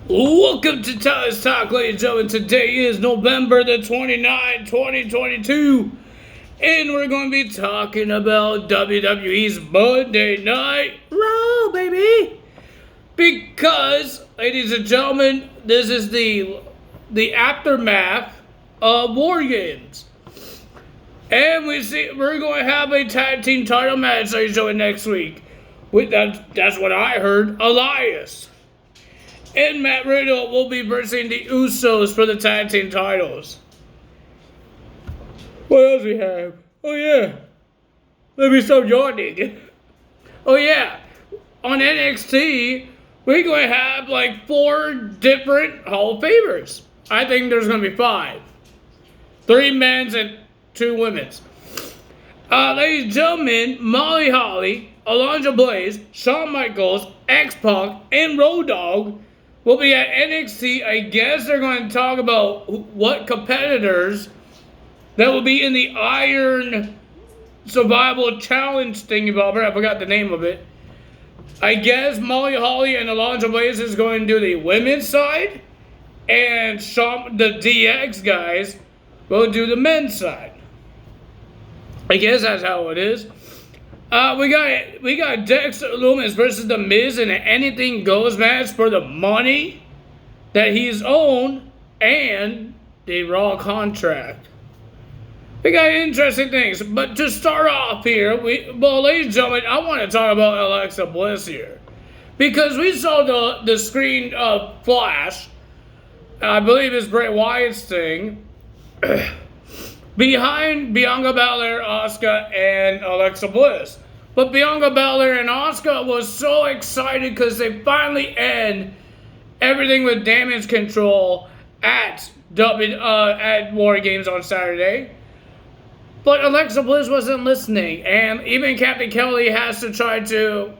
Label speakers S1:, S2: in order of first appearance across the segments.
S1: Welcome to Tyler's Talk, ladies and gentlemen. Today is November the 29th, 2022, and we're going to be talking about WWE's Monday Night Raw, baby. Because, ladies and gentlemen, this is the aftermath of War Games. And we're going to have a tag team title match, ladies and gentlemen, next week. That's what I heard. Elias and Matt Riddle will be versing the Usos for the tag team titles. What else we have? Oh yeah. Let me stop yawning. Oh yeah. On NXT, we're going to have like 4 different Hall of Famers. I think there's going to be 5. 3 men's and 2 women's. Ladies and gentlemen, Molly Holly, Alundra Blaze, Shawn Michaels, X-Pac, and Road Dogg will be at NXT. I guess they're going to talk about what competitors that will be in the Iron Survival Challenge thingy-bobber. I forgot the name of it. I guess Molly Holly and Alundra Blaze is going to do the women's side, and the DX guys will do the men's side. I guess that's how it is. We got Dexter Lumis versus The Miz in an anything goes match for the money that he's owned and the Raw contract. We got interesting things, but to start off here, ladies and gentlemen, I want to talk about Alexa Bliss here because we saw the screen flash. I believe it's Bray Wyatt's thing. Behind Bianca Belair, Asuka, and Alexa Bliss. But Bianca Belair and Asuka was so excited because they finally end everything with Damage Control at War Games on Saturday. But Alexa Bliss wasn't listening, and even Captain Kelly has to try to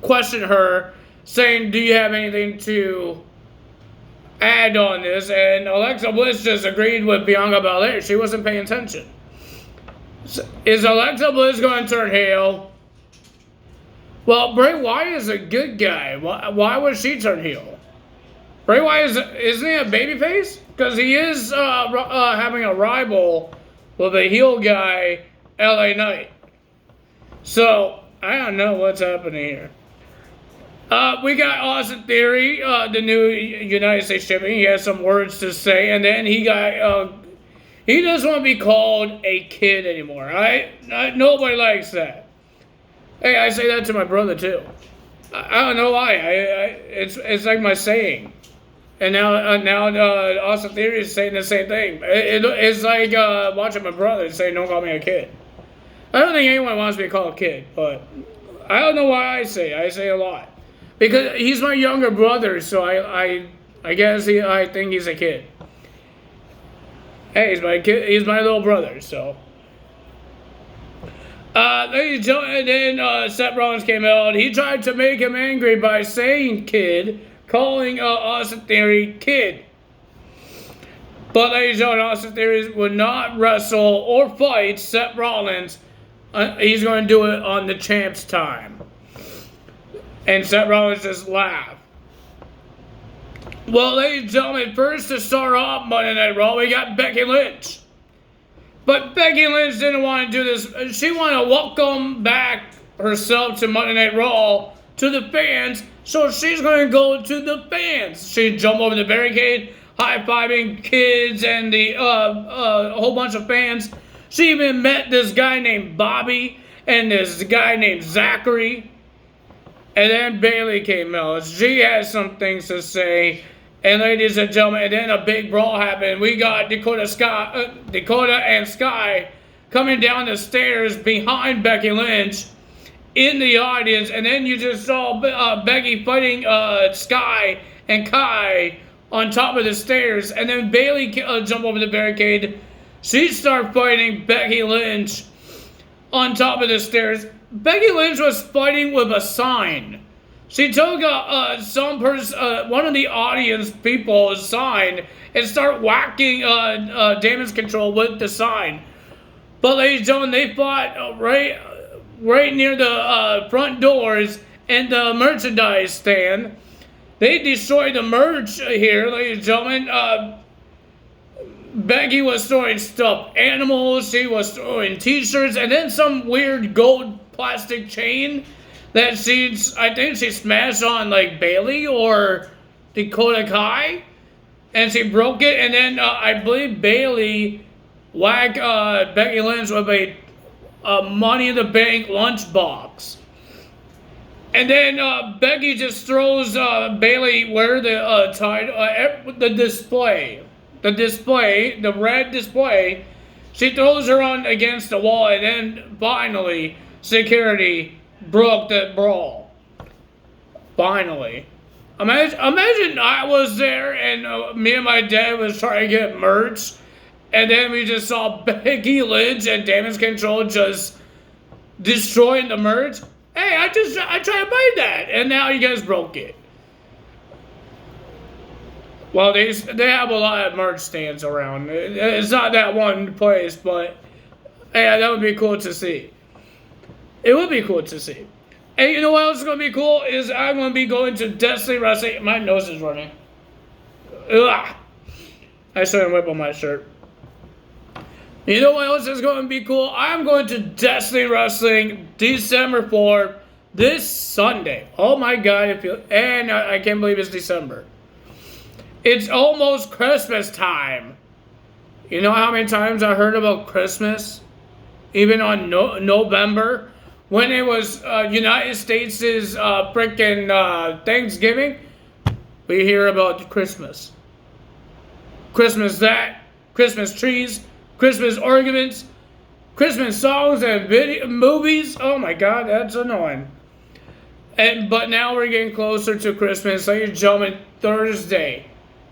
S1: question her, saying, "Do you have anything to add on this?" And Alexa Bliss just agreed with Bianca Belair. She wasn't paying attention. Is Alexa Bliss going to turn heel? Well, Bray Wyatt is a good guy. Why would she turn heel? Bray Wyatt isn't he a babyface? Because he is having a rival with a heel guy, LA Knight. So I don't know what's happening here. We got Austin Theory, the new United States champion. He has some words to say, and then he doesn't want to be called a kid anymore. Nobody likes that. Hey, I say that to my brother too. I don't know why. It's like my saying. And now Austin Theory is saying the same thing. It's like watching my brother say, "Don't call me a kid." I don't think anyone wants to be called a kid, but I don't know why I say a lot. Because he's my younger brother, so I guess I think he's a kid. Hey, he's my little brother, so. Ladies and gentlemen, and then Seth Rollins came out. He tried to make him angry by saying "kid," calling Austin Theory "kid." But ladies and gentlemen, Austin Theory would not wrestle or fight Seth Rollins. He's going to do it on the champ's time. And Seth Rollins just laughed. Well, ladies and gentlemen, first to start off Monday Night Raw, we got Becky Lynch. But Becky Lynch didn't want to do this. She wanted to welcome back herself to Monday Night Raw to the fans, so she's going to go to the fans. She jumped over the barricade, high-fiving kids and the whole bunch of fans. She even met this guy named Bobby and this guy named Zachary. And then Bayley came out. She had some things to say. And ladies and gentlemen, and then a big brawl happened. We got Dakota and Sky coming down the stairs behind Becky Lynch in the audience. And then you just saw Becky fighting Sky and Kai on top of the stairs. And then Bayley jumped over the barricade. She started fighting Becky Lynch on top of the stairs. Becky Lynch was fighting with a sign. She took one of the audience people's sign and started whacking Damage Control with the sign. But ladies and gentlemen, they fought right near the front doors and the merchandise stand. They destroyed the merch here, ladies and gentlemen. Becky was throwing stuffed animals. She was throwing t-shirts. And then some weird gold plastic chain that I think she smashed on like Bailey or Dakota Kai. And she broke it. And then I believe Bailey whacked Becky Lynch with a Money in the Bank lunchbox. And then Becky just throws Bailey where the display. The red display. She throws her on against the wall, and then finally security broke the brawl. Finally. Imagine I was there and me and my dad was trying to get merch, and then we just saw Becky Lynch and Damage Control just destroying the merch. Hey, I tried to buy that, and now you guys broke it. Well, they have a lot of merch stands around. It's not that one place, but yeah, that would be cool to see. It would be cool to see. And you know what else is going to be cool? Is I'm going to be going to Destiny Wrestling. My nose is running. Ugh. I started whipping my shirt. You know what else is going to be cool? I'm going to Destiny Wrestling December 4th, this Sunday. Oh my God, I can't believe it's December. It's almost Christmas time. You know how many times I heard about Christmas? Even on November, when it was United States' freaking Thanksgiving, we hear about Christmas. Christmas that, Christmas trees, Christmas arguments, Christmas songs and movies. Oh my God, that's annoying. But now we're getting closer to Christmas. Ladies and gentlemen, Thursday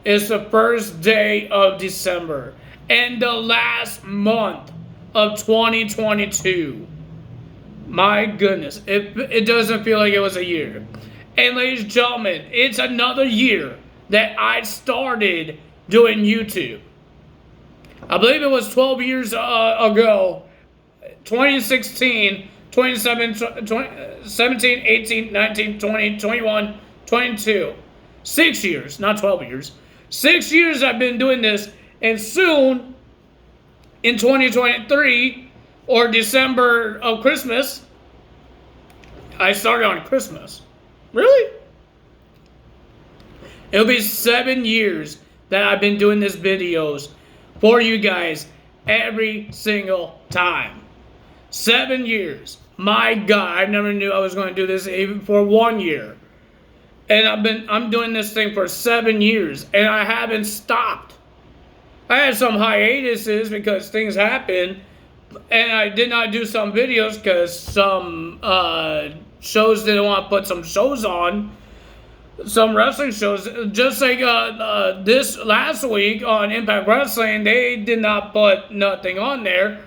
S1: is the first day of December and the last month of 2022. My goodness, it doesn't feel like it was a year. And ladies and gentlemen, it's another year that I started doing YouTube. I believe it was 12 years ago, 2016, 17, 18, 19, 20, 21, 22. 6 years, not 12 years. 6 years I've been doing this, and soon, in 2023, or December of Christmas, I started on Christmas. Really? It'll be 7 years that I've been doing these videos for you guys every single time. 7 years. My God, I never knew I was going to do this even for 1 year. And I'm doing this thing for 7 years, and I haven't stopped. I had some hiatuses because things happen, and I did not do some videos because some shows didn't want to put some shows on. Some wrestling shows, just like this last week on Impact Wrestling, they did not put nothing on there.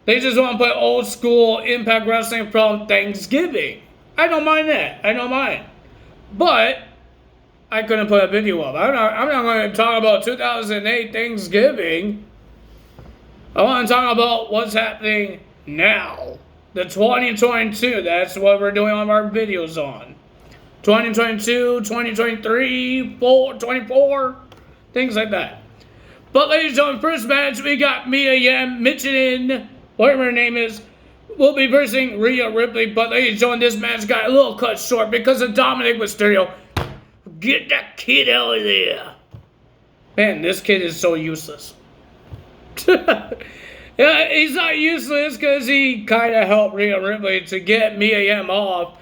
S1: They just want to put old school Impact Wrestling from Thanksgiving. I don't mind that. I don't mind. But I couldn't put a video up. I'm not going to talk about 2008 Thanksgiving. I want to talk about what's happening now. The 2022. That's what we're doing all our videos on. 2022, 2023, 24, things like that. But ladies and gentlemen, first match, we got Mia Yim, Michelin, whatever her name is, will be versing Rhea Ripley. But ladies and gentlemen, this match got a little cut short because of Dominic Mysterio. Get that kid out of there. Man, this kid is so useless. Yeah, he's not useless because he kind of helped Rhea Ripley to get Mia Yim off.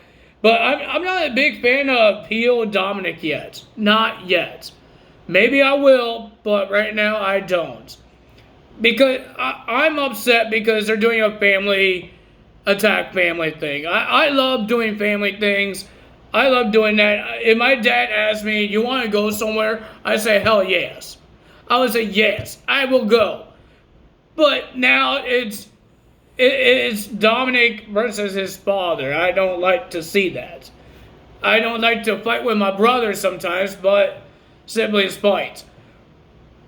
S1: But I'm not a big fan of heel Dominic yet. Not yet. Maybe I will, but right now I don't. Because I'm upset because they're doing a family thing. I love doing family things. I love doing that. If my dad asks me, you want to go somewhere? I say, hell yes. I would say, yes, I will go. But now it's Dominic versus his father. I don't like to see that. I don't like to fight with my brother sometimes, but siblings fight.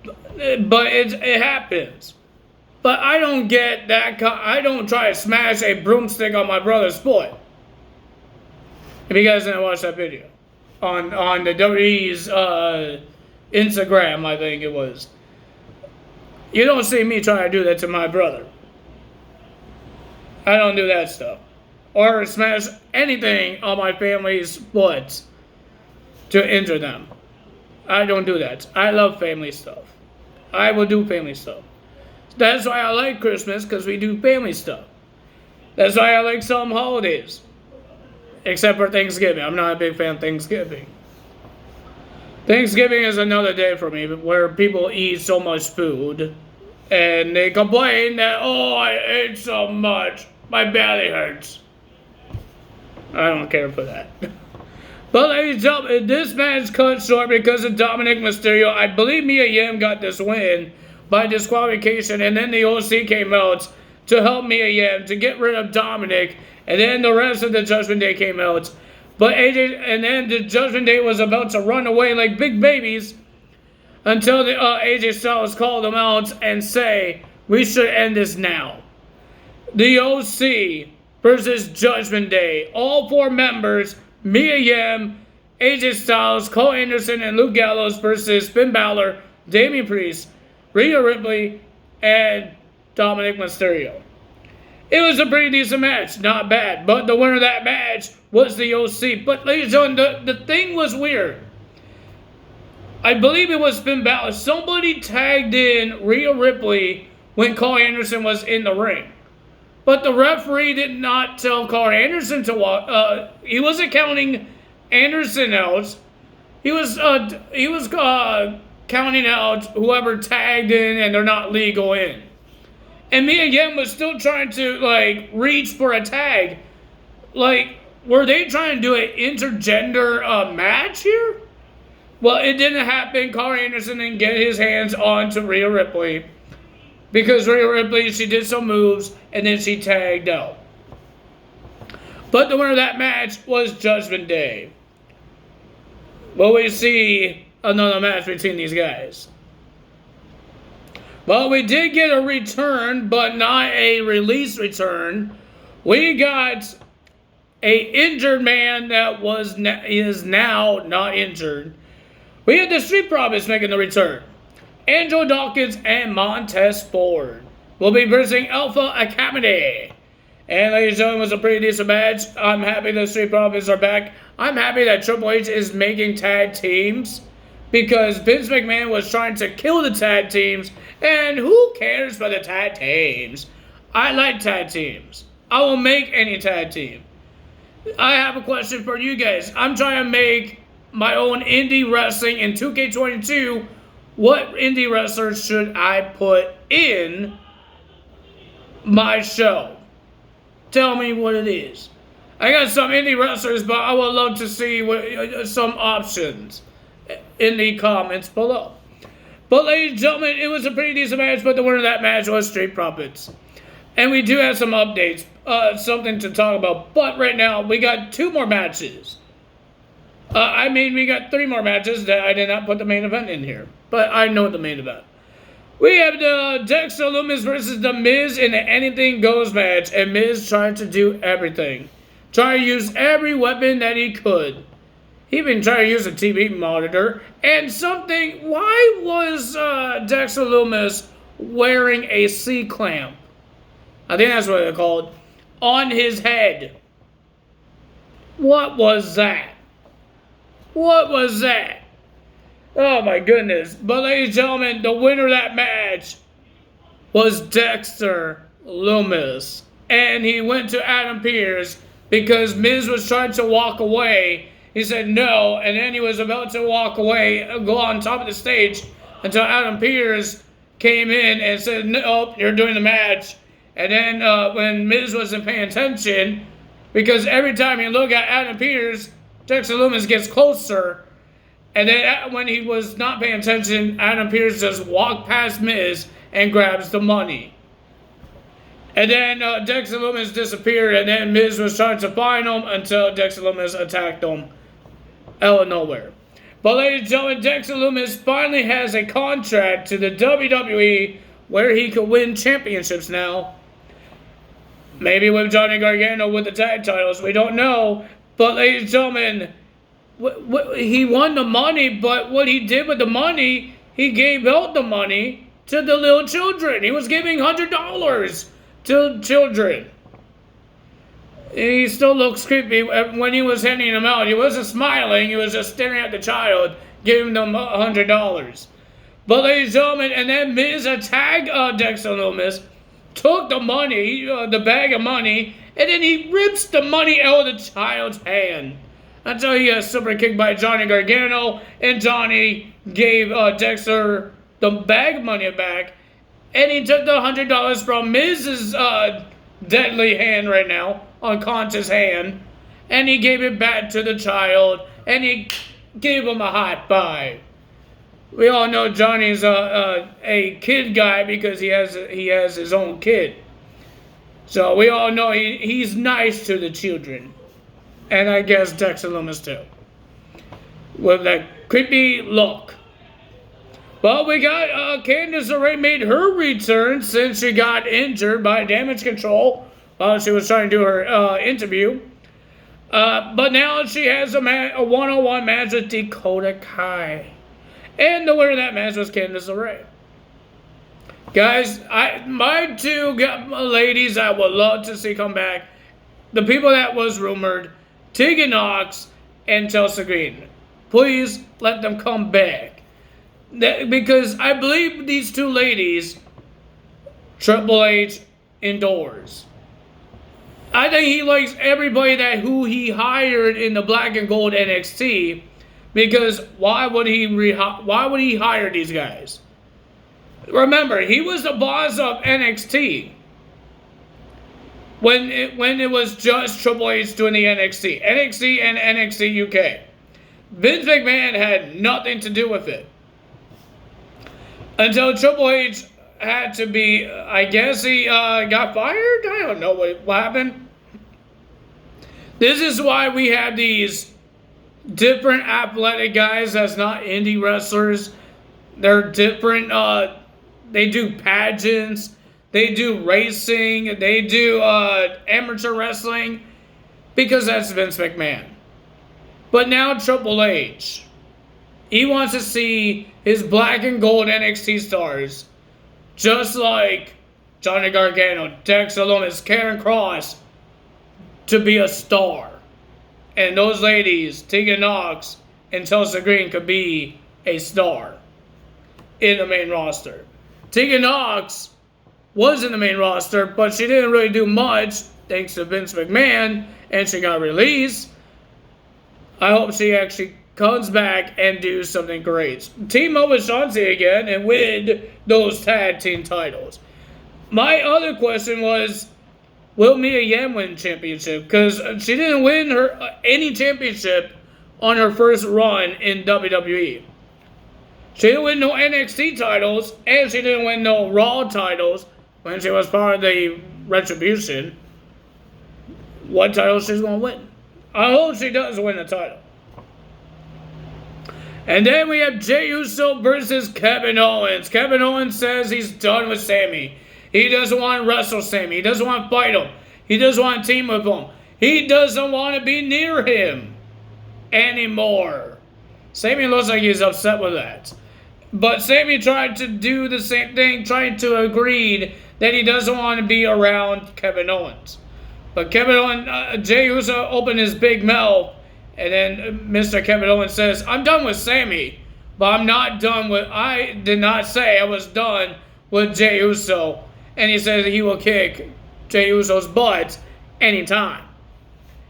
S1: But it happens. But I don't get that. I don't try to smash a broomstick on my brother's foot. If you guys didn't watch that video. on the WWE's Instagram, I think it was. You don't see me trying to do that to my brother. I don't do that stuff. Or smash anything on my family's butts to injure them. I don't do that. I love family stuff. I will do family stuff. That's why I like Christmas, because we do family stuff. That's why I like some holidays. Except for Thanksgiving. I'm not a big fan of Thanksgiving. Thanksgiving is another day for me where people eat so much food. And they complain that, oh, I ate so much. My belly hurts. I don't care for that. But ladies and gentlemen, this match cut short because of Dominic Mysterio. I believe Mia Yim got this win by disqualification. And then the OC came out to help Mia Yim to get rid of Dominic. And then the rest of the Judgment Day came out. But and then the Judgment Day was about to run away like big babies until the AJ Styles called them out and say, we should end this now. The OC versus Judgment Day. All 4 members, Mia Yim, AJ Styles, Cole Anderson, and Luke Gallows versus Finn Balor, Damian Priest, Rhea Ripley, and Dominic Mysterio. It was a pretty decent match, not bad, but the winner of that match was the OC. But ladies and gentlemen, the thing was weird. I believe it was Finn Balor. Somebody tagged in Rhea Ripley when Cole Anderson was in the ring. But the referee did not tell Cole Anderson to walk. He wasn't counting Anderson out. He was counting out whoever tagged in and they're not legal in. And Mia Yim was still trying to, reach for a tag. Were they trying to do an intergender match here? Well, it didn't happen. Cole Anderson didn't get his hands onto Rhea Ripley. Because Rhea Ripley, she did some moves, and then she tagged out. But the winner of that match was Judgment Day. Will we see another match between these guys? Well, we did get a return, but not a release return. We got a injured man that is now not injured. We had the Street Profits making the return. Angelo Dawkins and Montez Ford will be versing Alpha Academy. And ladies and gentlemen, it was a pretty decent match. I'm happy the Street Profits are back. I'm happy that Triple H is making tag teams. Because Vince McMahon was trying to kill the tag teams. And who cares for the tag teams? I like tag teams. I will make any tag team. I have a question for you guys. I'm trying to make my own indie wrestling in 2K22. What indie wrestlers should I put in my show? Tell me what it is. I got some indie wrestlers, but I would love to see some options in the comments below. But ladies and gentlemen, it was a pretty decent match, but the winner of that match was Street Profits. And we do have some updates, something to talk about. But right now, we got 2 more matches. We got 3 more matches that I did not put the main event in here. But I know the main event. We have the Dexter Lumis versus The Miz in the Anything Goes match. And Miz trying to do everything. Trying to use every weapon that he could. He even tried to use a TV monitor. And something, why was Dexter Lumis wearing a C-clamp? I think that's what they're called. On his head. What was that? What was that? Oh my goodness. But ladies and gentlemen, the winner of that match was Dexter Lumis. And he went to Adam Pearce because Miz was trying to walk away. He said no, and then he was about to walk away, go on top of the stage until Adam Pearce came in and said, nope, you're doing the match. And then when Miz wasn't paying attention, because every time you look at Adam Pearce, Dexter Lumis gets closer. And then when he was not paying attention, Adam Pearce just walked past Miz and grabs the money. And then Dexter Lumis disappeared, and then Miz was trying to find him until Dexter Lumis attacked him out of nowhere. But ladies and gentlemen, Dexter Lumis finally has a contract to the WWE where he could win championships now. Maybe with Johnny Gargano with the tag titles, we don't know. But ladies and gentlemen, he won the money, but what he did with the money, he gave out the money to the little children. He was giving $100 to children. He still looks creepy when he was handing them out. He wasn't smiling. He was just staring at the child, giving them $100. But ladies and gentlemen, and then Miz attacked Dexter Lumis, took the money, the bag of money, and then he rips the money out of the child's hand. Until he got super kicked by Johnny Gargano, and Johnny gave Dexter the bag of money back, and he took the $100 from Miz's deadly hand right now, unconscious hand, and he gave it back to the child, and he gave him a high five. We all know Johnny's a kid guy because he has his own kid. So we all know he's nice to the children. And I guess Dexter Lumis too. With that creepy look. But we got Candice LeRae made her return since she got injured by Damage Control while she was trying to do her interview. But now she has a one-on-one match with Dakota Kai. And the winner of that match was Candice LeRae. Guys, my two ladies I would love to see come back, the people that was rumored, Tegan Nox and Chelsea Green. Please let them come back. Because I believe these two ladies, Triple H endorse. I think he likes everybody who he hired in the Black and Gold NXT. Because why would he hire these guys? Remember, he was the boss of NXT when it was just Triple H doing the NXT and NXT UK. Vince McMahon had nothing to do with it until Triple H had to be. I guess he got fired. I don't know what happened. This is why we have these different athletic guys that's not indie wrestlers. They're different. They do pageants. They do racing. They do amateur wrestling. Because that's Vince McMahon. But now Triple H. He wants to see his Black and Gold NXT stars. Just like Johnny Gargano, Dexter Lumis, Karen Cross. To be a star. And those ladies, Tegan Nox and Chelsea Green, could be a star in the main roster. Tegan Nox was in the main roster, but she didn't really do much thanks to Vince McMahon, and she got released. I hope she actually comes back and do something great. Team up with Shanti again and win those tag team titles. My other question was, will Mia Yim win championship? Because she didn't win any championship on her first run in WWE. She didn't win no NXT titles, and she didn't win no Raw titles when she was part of the Retribution. What title she's going to win? I hope she does win the title. And then we have Jey Uso versus Kevin Owens. Kevin Owens says he's done with Sami. He doesn't want to wrestle Sami. He doesn't want to fight him. He doesn't want to team with him. He doesn't want to be near him anymore. Sami looks like he's upset with that. But Sami tried to do the same thing, trying to agree that he doesn't want to be around Kevin Owens. But Jey Uso opened his big mouth, and then Mr. Kevin Owens says, I'm done with Sami, but I'm not done with, I did not say I was done with Jey Uso. And he says that he will kick Jey Uso's butt anytime.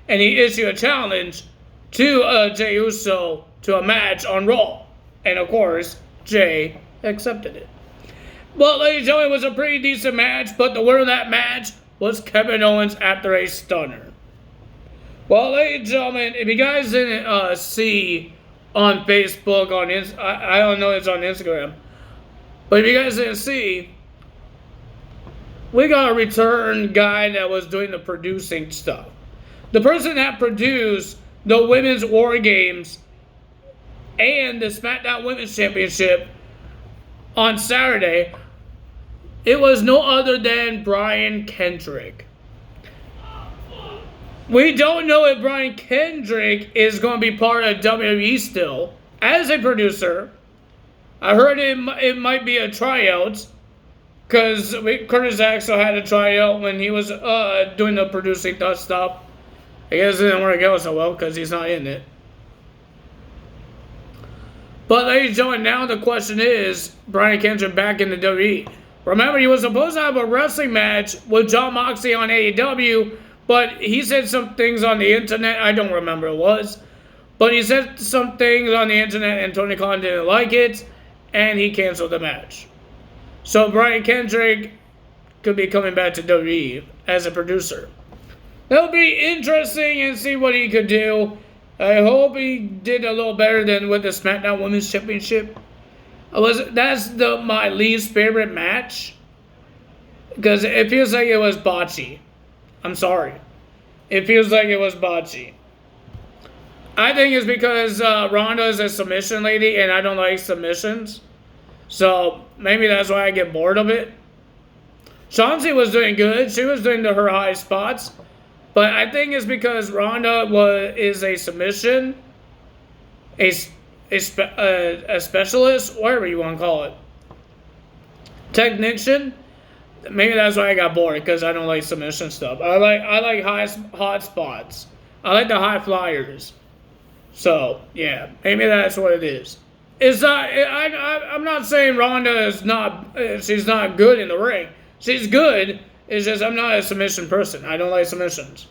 S1: And he issued a challenge to Jey Uso to a match on Raw. And of course, Jey accepted it. Well, ladies and gentlemen, it was a pretty decent match, but the winner of that match was Kevin Owens after a stunner. Well, ladies and gentlemen, if you guys didn't see on Facebook, I don't know if it's on Instagram, but if you guys didn't see, we got a return guy that was doing the producing stuff. The person that produced the Women's War Games and the SmackDown Women's Championship on Saturday, it was no other than Brian Kendrick. We don't know if Brian Kendrick is going to be part of WWE still as a producer. I heard it might be a tryout because Curtis Axel had a tryout when he was doing the producing stuff. I guess it didn't work out so well because he's not in it. But ladies and gentlemen, now the question is, Brian Kendrick back in the WWE. Remember, he was supposed to have a wrestling match with Jon Moxley on AEW, but he said some things on the internet. I don't remember what it was. But he said some things on the internet and Tony Khan didn't like it, and he canceled the match. So Brian Kendrick could be coming back to WWE as a producer. That'll be interesting and see what he could do. I hope he did a little better than with the SmackDown Women's Championship. That's my least favorite match because it feels like it was botchy. I'm sorry. It feels like it was botchy. I think it's because Ronda is a submission lady and I don't like submissions. So maybe that's why I get bored of it. Chauncey was doing good. She was doing her high spots. But I think it's because Ronda is a submission, a specialist, whatever you want to call it, technician. Maybe that's why I got bored because I don't like submission stuff. I like hot spots. I like the high flyers. So yeah, maybe that's what it is. It's not. I'm not saying Ronda is not. She's not good in the ring. She's good. It's just I'm not a submission person. I don't like submissions.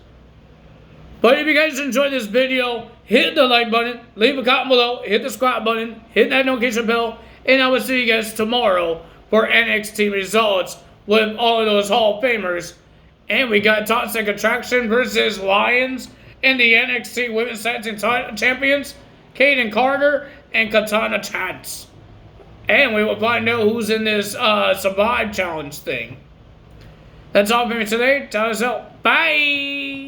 S1: But if you guys enjoyed this video, hit the like button, leave a comment below, hit the subscribe button, hit that notification bell, and I will see you guys tomorrow for NXT results with all of those Hall of Famers. And we got Toxic Attraction versus Lions and the NXT Women's Tag Team Champions, Kaden Carter and Katana Chance. And we will find out who's in this Survive Challenge thing. That's all for me today. Tell us out. Bye!